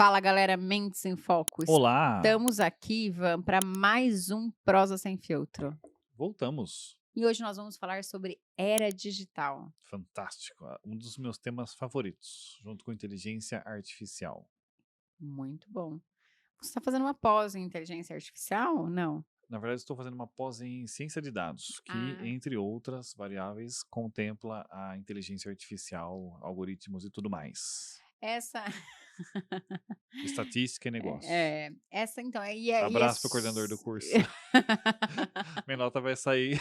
Fala galera, Mentes em Foco. Olá, Estamos aqui, Ivan, para mais um Prosa Sem Filtro. voltamos. E hoje nós vamos falar sobre era digital. Fantástico. Um dos meus temas favoritos, junto com inteligência artificial. Muito bom. Você está fazendo uma pós em inteligência artificial ou não? Na verdade, estou fazendo uma pós em ciência de dados, que, Ah, entre outras variáveis, contempla a inteligência artificial, algoritmos e tudo mais. essa Estatística e negócios. essa então, e é Abraço para o coordenador do curso. Minha nota vai sair.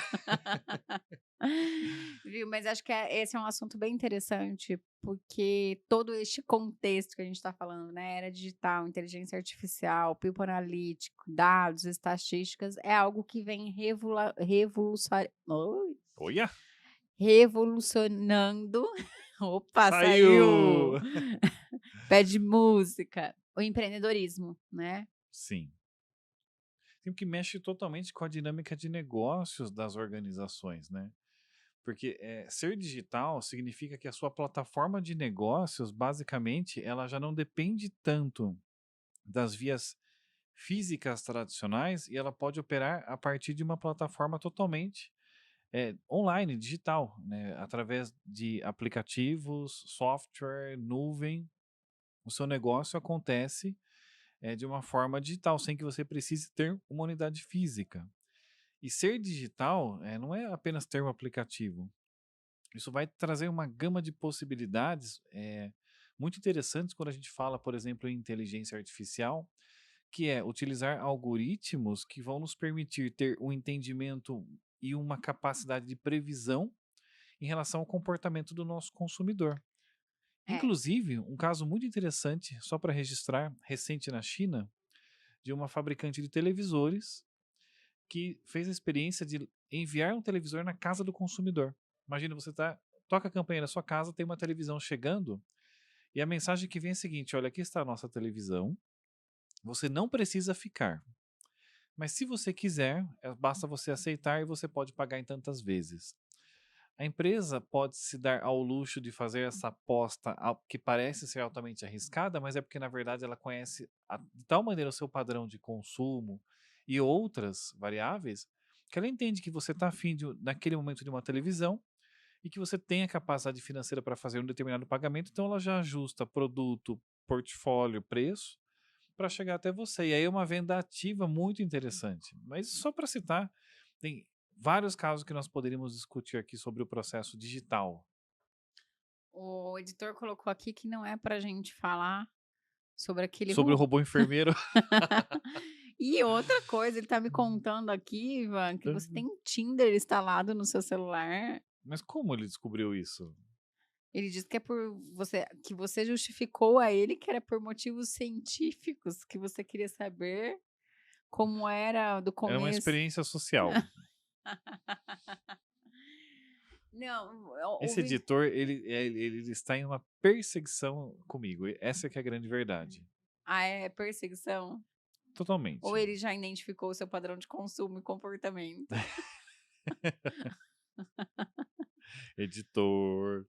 Viu, mas acho que esse é um assunto bem interessante, porque todo este contexto que a gente está falando, né, era digital, inteligência artificial, people analítico, dados, estatísticas, é algo que vem Olha, revolucionando. Opa, saiu! saiu! Pé de música. O empreendedorismo, né? Sim. Tem que mexe totalmente com a dinâmica de negócios das organizações, né? Porque ser digital significa que a sua plataforma de negócios, basicamente, ela já não depende tanto das vias físicas tradicionais e ela pode operar a partir de uma plataforma totalmente online, digital, né? Através de aplicativos, software, nuvem. O seu negócio acontece de uma forma digital, sem que você precise ter uma unidade física. E ser digital não é apenas ter um aplicativo. Isso vai trazer uma gama de possibilidades muito interessantes quando a gente fala, por exemplo, em inteligência artificial, que é utilizar algoritmos que vão nos permitir ter um entendimento e uma capacidade de previsão em relação ao comportamento do nosso consumidor. É. Inclusive, um caso muito interessante, só para registrar, recente na China, de uma fabricante de televisores que fez a experiência de enviar um televisor na casa do consumidor. Imagina, toca a campanha na sua casa, tem uma televisão chegando, e a mensagem que vem é a seguinte: olha, aqui está a nossa televisão, você não precisa ficar. Mas se você quiser, basta você aceitar e você pode pagar em tantas vezes. A empresa pode se dar ao luxo de fazer essa aposta que parece ser altamente arriscada, mas é porque, na verdade, ela conhece de tal maneira o seu padrão de consumo e outras variáveis, que ela entende que você está afim, naquele momento, de uma televisão e que você tem a capacidade financeira para fazer um determinado pagamento, então ela já ajusta produto, portfólio, preço, para chegar até você. E aí é uma venda ativa muito interessante. Mas só para citar, tem vários casos que nós poderíamos discutir aqui sobre o processo digital. O editor colocou aqui que não é pra gente falar sobre aquele Sobre o robô enfermeiro. E outra coisa, ele tá me contando aqui, Ivan, que você tem Tinder instalado no seu celular. Mas como ele descobriu isso? Ele disse que é por você que você justificou a ele que era por motivos científicos, que você queria saber como era do É uma começo. experiência social. Não, Esse ouvi. editor, ele está em uma perseguição comigo. Essa que é a grande verdade. Ah, é perseguição? Ou Totalmente. ele já identificou o seu padrão de consumo e comportamento? Editor.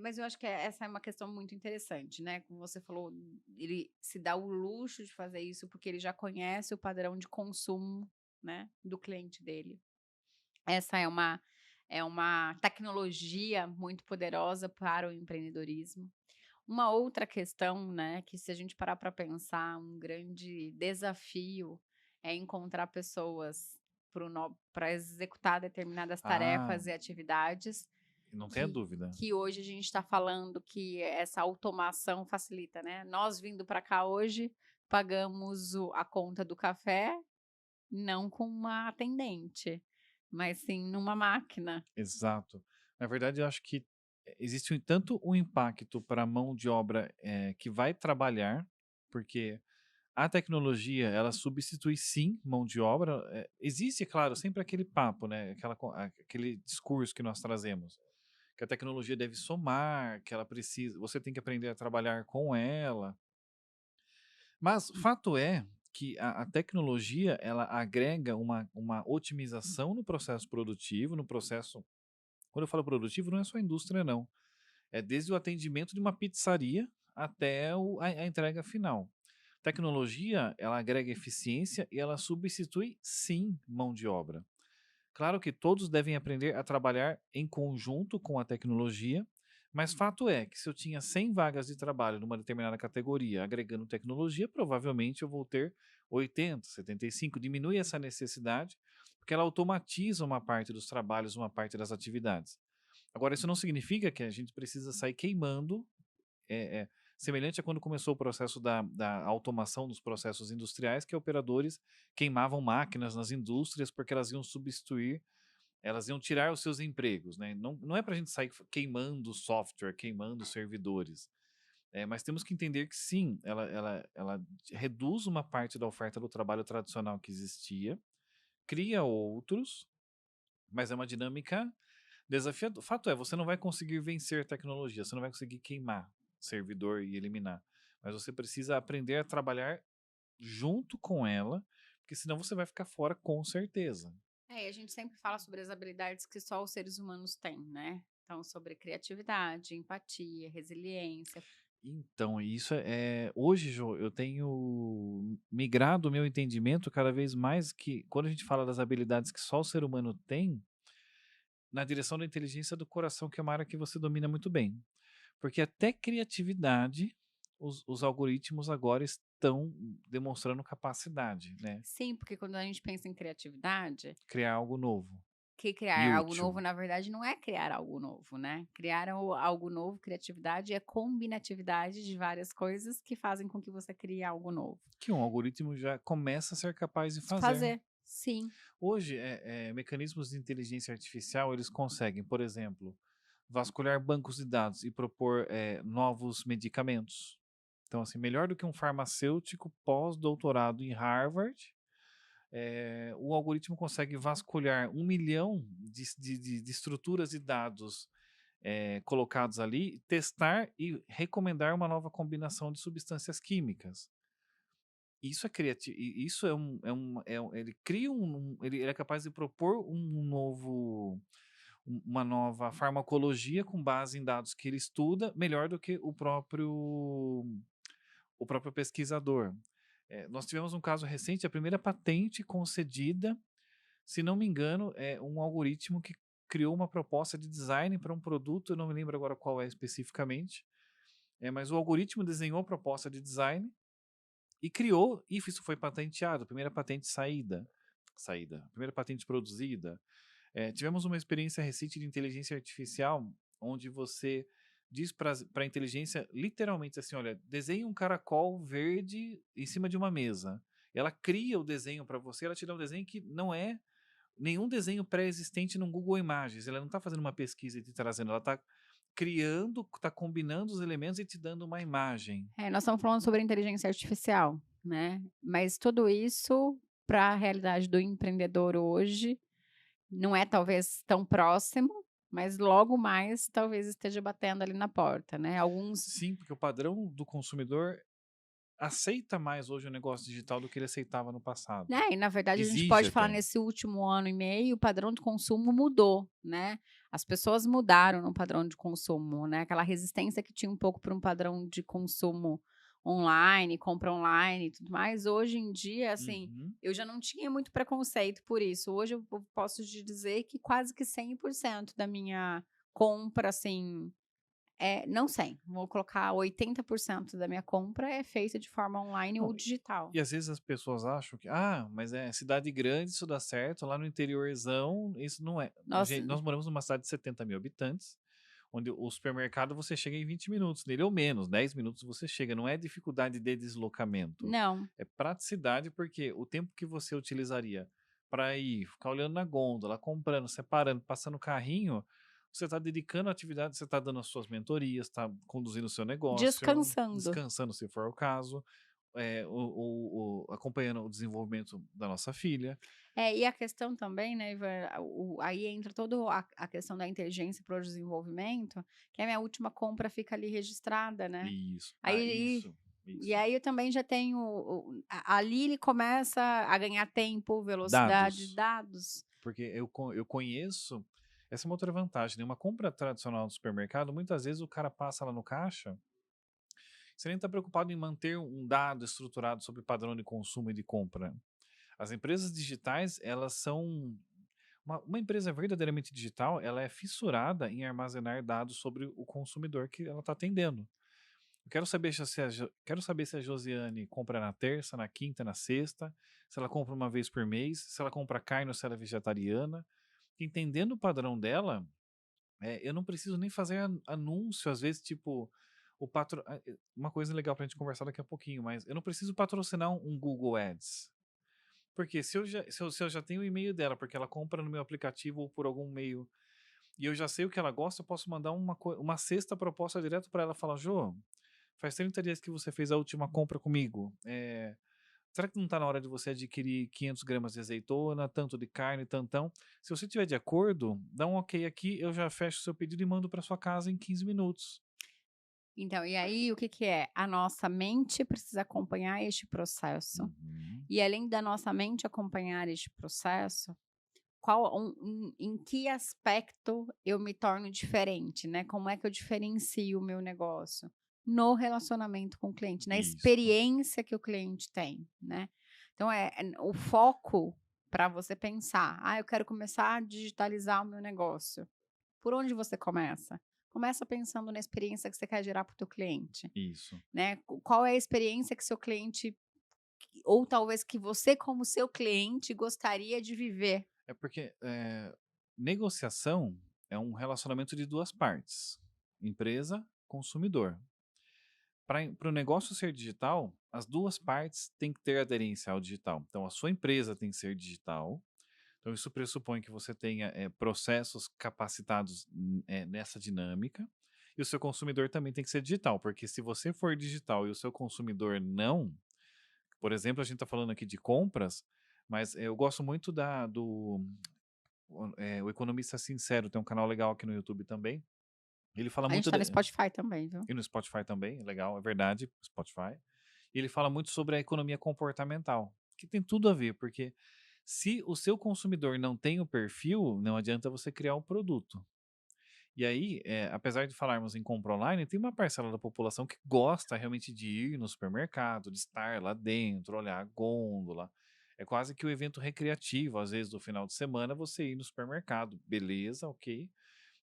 Mas eu acho que essa é uma questão muito interessante, né, como você falou, ele se dá o luxo de fazer isso, porque ele já conhece o padrão de consumo, né, do cliente dele. Essa é uma tecnologia muito poderosa para o empreendedorismo. Uma outra questão, né, que se a gente parar para pensar, um grande desafio é encontrar pessoas para executar determinadas Ah, tarefas e atividades não tenha que dúvida. que hoje a gente está falando que essa automação facilita, né. Nós vindo para cá hoje, pagamos a conta do café, não com uma atendente, mas sim numa máquina. Exato. Na verdade, eu acho que existe tanto um impacto para a mão de obra que vai trabalhar, porque a tecnologia, ela substitui sim mão de obra. Existe, claro, sempre aquele papo, né? Aquele discurso que nós trazemos, que a tecnologia deve somar, que ela precisa, você tem que aprender a trabalhar com ela. Mas fato é que a tecnologia, ela agrega uma otimização no processo produtivo, no processo. Quando eu falo produtivo, não é só indústria, não. É desde o atendimento de uma pizzaria até a entrega final. Tecnologia, ela agrega eficiência e ela substitui, sim, mão de obra. Claro que todos devem aprender a trabalhar em conjunto com a tecnologia, mas fato é que se eu tinha 100 vagas de trabalho numa determinada categoria agregando tecnologia, provavelmente eu vou ter 80, 75, diminui essa necessidade, porque ela automatiza uma parte dos trabalhos, uma parte das atividades. Agora, isso não significa que a gente precisa sair queimando, semelhante a quando começou o processo da automação dos processos industriais, que operadores queimavam máquinas nas indústrias porque elas iam substituir, elas iam tirar os seus empregos, né? Não é para a gente sair queimando software, queimando servidores. Mas temos que entender que sim, ela reduz uma parte da oferta do trabalho tradicional que existia, cria outros, mas é uma dinâmica desafiadora. Fato é, você não vai conseguir vencer a tecnologia, você não vai conseguir queimar servidor e eliminar. Mas você precisa aprender a trabalhar junto com ela, porque senão você vai ficar fora com certeza. E a gente sempre fala sobre as habilidades que só os seres humanos têm, né? Então, sobre criatividade, empatia, resiliência. Então, isso hoje, Jô, eu tenho migrado o meu entendimento cada vez mais que quando a gente fala das habilidades que só o ser humano tem, na direção da inteligência do coração, que é uma área que você domina muito bem. Porque até criatividade, os algoritmos agora estão demonstrando capacidade, né? Sim, porque quando a gente pensa em criatividade, Criar algo novo que e criar algo útil. novo, na verdade, não é criar algo novo, né? Criar algo novo, criatividade, é combinatividade de várias coisas que fazem com que você crie algo novo. Que um algoritmo já começa a ser capaz de De fazer. fazer, sim. Hoje, mecanismos de inteligência artificial, eles conseguem, por exemplo, vasculhar bancos de dados e propor novos medicamentos. Então, assim, melhor do que um farmacêutico pós-doutorado em Harvard, o algoritmo consegue vasculhar 1 milhão de estruturas de dados colocados ali, testar e recomendar uma nova combinação de substâncias químicas. Isso é criativo, isso ele cria ele é capaz de propor uma nova farmacologia com base em dados que ele estuda, melhor do que o próprio pesquisador. Nós tivemos um caso recente, a primeira patente concedida, se não me engano, é um algoritmo que criou uma proposta de design para um produto, eu não me lembro agora qual é especificamente, mas o algoritmo desenhou a proposta de design e criou, e isso foi patenteado, primeira patente primeira patente produzida. Tivemos uma experiência recente de inteligência artificial, onde você diz para a inteligência literalmente assim: olha, desenhe um caracol verde em cima de uma mesa. Ela cria o desenho para você, ela te dá um desenho que não é nenhum desenho pré-existente no Google Imagens. Ela não está fazendo uma pesquisa e te trazendo, ela está criando, está combinando os elementos e te dando uma imagem. Nós estamos falando sobre inteligência artificial, né? Mas tudo isso para a realidade do empreendedor hoje não é talvez tão próximo, mas logo mais talvez esteja batendo ali na porta, né? Alguns, Sim, porque o padrão do consumidor aceita mais hoje o negócio digital do que ele aceitava no passado. né? E na verdade a gente Exige pode falar até. nesse último ano e meio, o padrão de consumo mudou, né? As pessoas mudaram no padrão de consumo, né? Aquela resistência que tinha um pouco para um padrão de consumo online, compra online e tudo mais. Hoje em dia, assim, Uhum. eu já não tinha muito preconceito por isso. Hoje eu posso te dizer que quase que 100% da minha compra, assim, não 100, vou colocar 80% da minha compra é feita de forma online Não, ou digital. e às vezes as pessoas acham que, mas é cidade grande, isso dá certo, lá no interiorzão, isso não é. Nossa, Gente, nós moramos numa cidade de 70 mil habitantes, onde o supermercado você chega em 20 minutos, nele ou menos, 10 minutos você chega, não é dificuldade de deslocamento, não. é praticidade, porque o tempo que você utilizaria para ir, ficar olhando na gôndola, comprando, separando, passando o carrinho, você está dedicando a atividade, você está dando as suas mentorias, está conduzindo o seu negócio, Descansando. descansando se for o caso, acompanhando o desenvolvimento da nossa filha. E a questão também, né, Ivan, aí entra toda a questão da inteligência para o desenvolvimento, que a minha última compra fica ali registrada, né. Isso, Aí isso, e isso. aí eu também já tenho ali ele começa a ganhar tempo, velocidade, Dados, dados. porque eu conheço, essa é uma outra vantagem, né? Uma compra tradicional no supermercado, muitas vezes o cara passa lá no caixa Você nem está preocupado em manter um dado estruturado sobre padrão de consumo e de compra. As empresas digitais, elas são uma empresa verdadeiramente digital, ela é fissurada em armazenar dados sobre o consumidor que ela está atendendo. Eu quero saber se a Josiane compra na terça, na quinta, na sexta, se ela compra uma vez por mês, se ela compra carne ou se ela é vegetariana. Entendendo o padrão dela, eu não preciso nem fazer anúncio, às vezes, tipo, uma coisa legal pra gente conversar daqui a pouquinho, mas eu não preciso patrocinar um Google Ads. Porque se eu já tenho o e-mail dela, porque ela compra no meu aplicativo ou por algum meio, e eu já sei o que ela gosta, eu posso mandar uma sexta proposta direto para ela, falar: Jô, faz 30 dias que você fez a última compra comigo. Será que não está na hora de você adquirir 500 gramas de azeitona, tanto de carne, tantão? Se você tiver de acordo, dá um ok aqui, eu já fecho o seu pedido e mando para sua casa em 15 minutos. Então, e aí o que que é? A nossa mente precisa acompanhar este processo. Uhum. E além da nossa mente acompanhar este processo, qual em que aspecto eu me torno diferente, né, como é que eu diferencio o meu negócio? No relacionamento com o cliente, na Isso, experiência que o cliente tem, né. Então o foco para você pensar: "Ah, eu quero começar a digitalizar o meu negócio". Por onde você começa? Começa pensando na experiência que você quer gerar para o teu cliente, isso. né. Qual é a experiência que seu cliente ou talvez que você como seu cliente gostaria de viver? É porque negociação é um relacionamento de duas partes: empresa, consumidor. Para o negócio ser digital, as duas partes têm que ter aderência ao digital. Então, a sua empresa tem que ser digital. Então, isso pressupõe que você tenha processos capacitados nessa dinâmica. E o seu consumidor também tem que ser digital, porque se você for digital e o seu consumidor não, por exemplo, a gente está falando aqui de compras, mas eu gosto muito o Economista Sincero, tem um canal legal aqui no YouTube também. Ele fala A gente muito. tá no Spotify também, viu. E no Spotify também, legal, é verdade, Spotify. E ele fala muito sobre a economia comportamental, que tem tudo a ver, porque se o seu consumidor não tem o perfil, não adianta você criar um produto. E aí, apesar de falarmos em compra online, tem uma parcela da população que gosta realmente de ir no supermercado, de estar lá dentro, olhar a gôndola. É quase que o evento recreativo, às vezes, do final de semana, você ir no supermercado. Beleza, ok.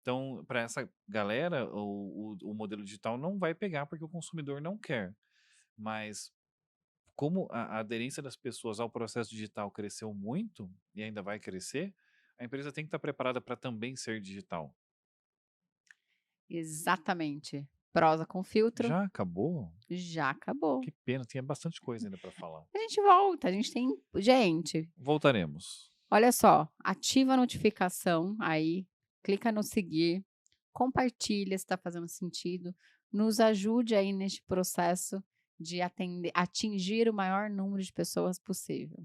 Então, para essa galera, o modelo digital não vai pegar porque o consumidor não quer. Mas como a aderência das pessoas ao processo digital cresceu muito e ainda vai crescer, a empresa tem que estar preparada para também ser digital. Exatamente. Prosa com filtro, Já acabou? já acabou. Que pena, tinha bastante coisa ainda para falar. A gente volta, a gente tem gente, Voltaremos. olha só, ativa a notificação aí, clica no seguir, compartilha se está fazendo sentido, nos ajude aí neste processo de atingir o maior número de pessoas possível.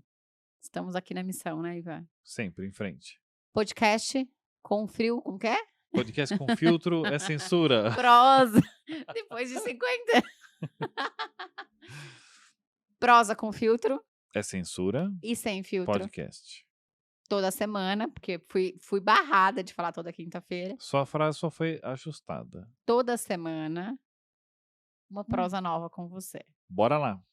Estamos aqui na missão, né, Ivan? Sempre em frente. Podcast com frio, como que é? Podcast com filtro é censura. Prosa, depois de 50. Prosa com filtro É censura. e sem filtro. Podcast. Toda semana, porque fui barrada de falar toda quinta-feira. Sua frase só foi ajustada. Toda semana, uma prosa nova com você. Bora lá.